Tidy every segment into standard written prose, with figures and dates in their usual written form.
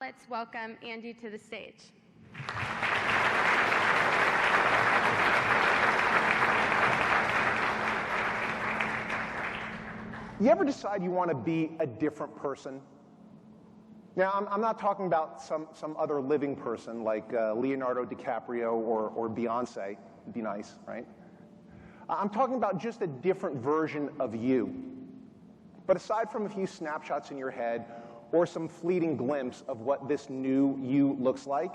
Let's welcome Andy to the stage. You ever decide you want to be a different person? Now, I'm not talking about some other living person like Leonardo DiCaprio or Beyonce. It'd be nice, right? I'm talking about just a different version of you. But aside from a few snapshots in your head or some fleeting glimpse of what this new you looks like,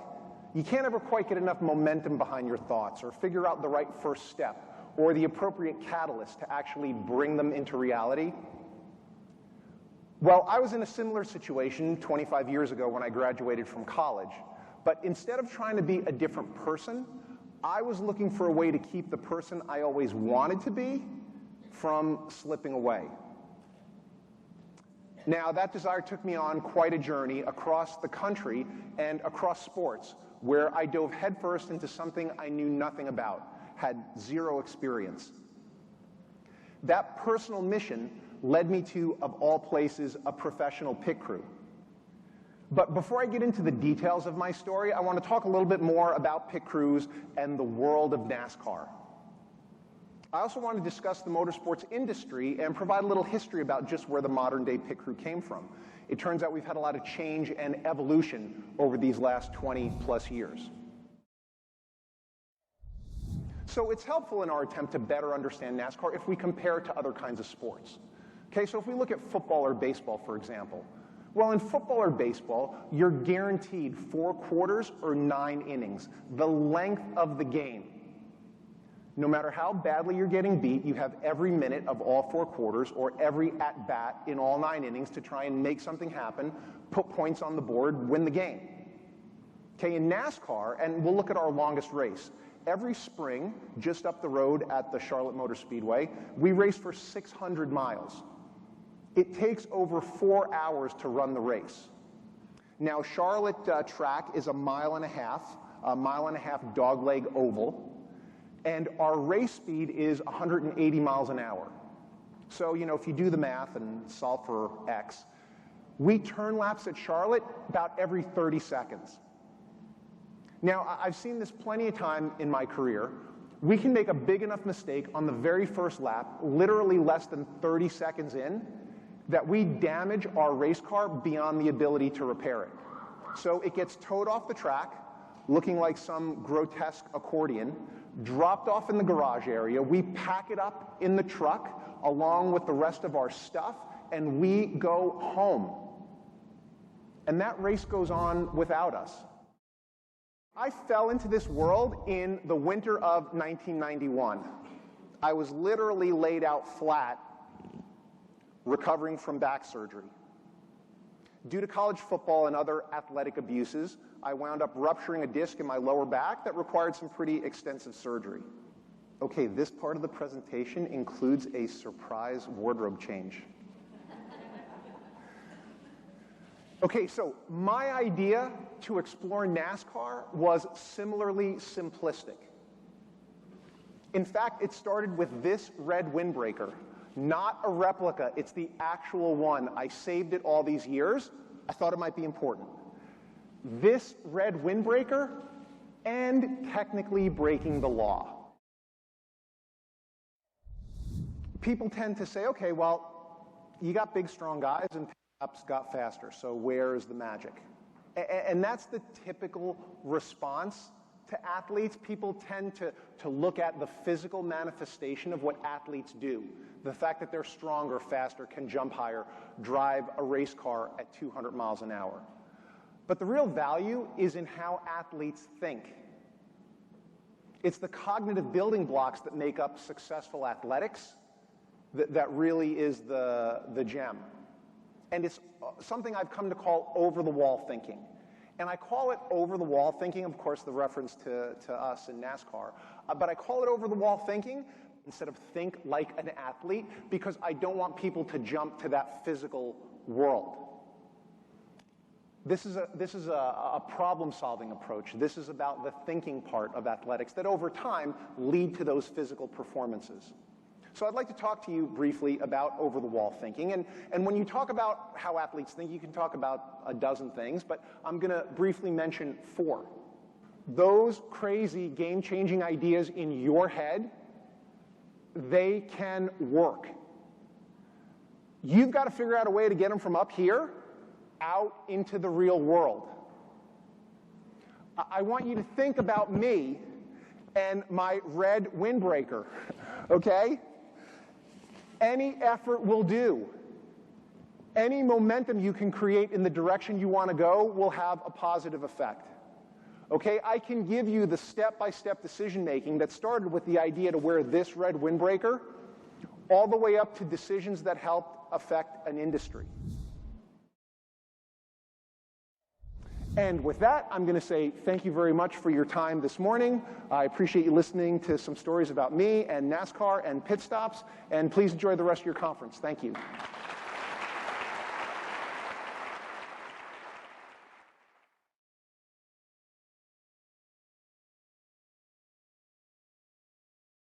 you can't ever quite get enough momentum behind your thoughts or figure out the right first step or the appropriate catalyst to actually bring them into reality. Well, I was in a similar situation 25 years ago when I graduated from college. But instead of trying to be a different person, I was looking for a way to keep the person I always wanted to be from slipping away. Now, that desire took me on quite a journey across the country and across sports, where I dove headfirst into something I knew nothing about, had zero experience. That personal mission led me to, of all places, a professional pit crew. But before I get into the details of my story, I want to talk a little bit more about pit crews and the world of NASCAR. I also want to discuss the motorsports industry and provide a little history about just where the modern-day pit crew came from. It turns out we've had a lot of change and evolution over these last 20-plus years. So it's helpful in our attempt to better understand NASCAR if we compare it to other kinds of sports. Okay, so if we look at football or baseball, for example, well, in football or baseball, you're guaranteed 4 quarters or 9 innings, the length of the game. No matter how badly you're getting beat, you have every minute of all 4 quarters or every at-bat in all 9 innings to try and make something happen, put points on the board, win the game. Okay, in NASCAR, and we'll look at our longest race, every spring, just up the road at the Charlotte Motor Speedway, we race for 600 miles. It takes over 4 hours to run the race. Now, Charlotte track is a mile and a half dogleg oval, and our race speed is 180 miles an hour. So, you know, if you do the math and solve for X, we turn laps at Charlotte about every 30 seconds. Now, I've seen this plenty of time in my career. We can make a big enough mistake on the very first lap, literally less than 30 seconds in, that we damage our race car beyond the ability to repair it. So it gets towed off the track, looking like some grotesque accordion, dropped off in the garage area. We pack it up in the truck along with the rest of our stuff, and we go home. And that race goes on without us. I fell into this world in the winter of 1991. I was literally laid out flat, recovering from back surgery. Due to college football and other athletic abuses, I wound up rupturing a disc in my lower back that required some pretty extensive surgery. Okay, this part of the presentation includes a surprise wardrobe change. Okay, so my idea to explore NASCAR was similarly simplistic. In fact, it started with this red windbreaker. Not a replica, it's the actual one. I saved it all these years. I thought it might be important. This red windbreaker and technically breaking the law. People tend to say, okay, well, you got big, strong guys and pickups got faster, so where's the magic? And that's the typical response to athletes. People tend to look at the physical manifestation of what athletes do. The fact that they're stronger, faster, can jump higher, drive a race car at 200 miles an hour. But the real value is in how athletes think. It's the cognitive building blocks that make up successful athletics that really is the gem. And it's something I've come to call over-the-wall thinking. And I call it over-the-wall thinking, of course, the reference to us in NASCAR. But I call it over-the-wall thinking instead of think like an athlete because I don't want people to jump to that physical world. This is a problem-solving approach. This is about the thinking part of athletics that over time lead to those physical performances. So I'd like to talk to you briefly about over-the-wall thinking. And when you talk about how athletes think, you can talk about a dozen things, but I'm going to briefly mention 4. Those crazy, game-changing ideas in your head, they can work. You've got to figure out a way to get them from up here out into the real world. I want you to think about me and my red windbreaker, okay? Any effort will do. Any momentum you can create in the direction you want to go will have a positive effect. Okay, I can give you the step-by-step decision-making that started with the idea to wear this red windbreaker all the way up to decisions that helped affect an industry. And with that, I'm going to say thank you very much for your time this morning. I appreciate you listening to some stories about me and NASCAR and pit stops, and please enjoy the rest of your conference. Thank you.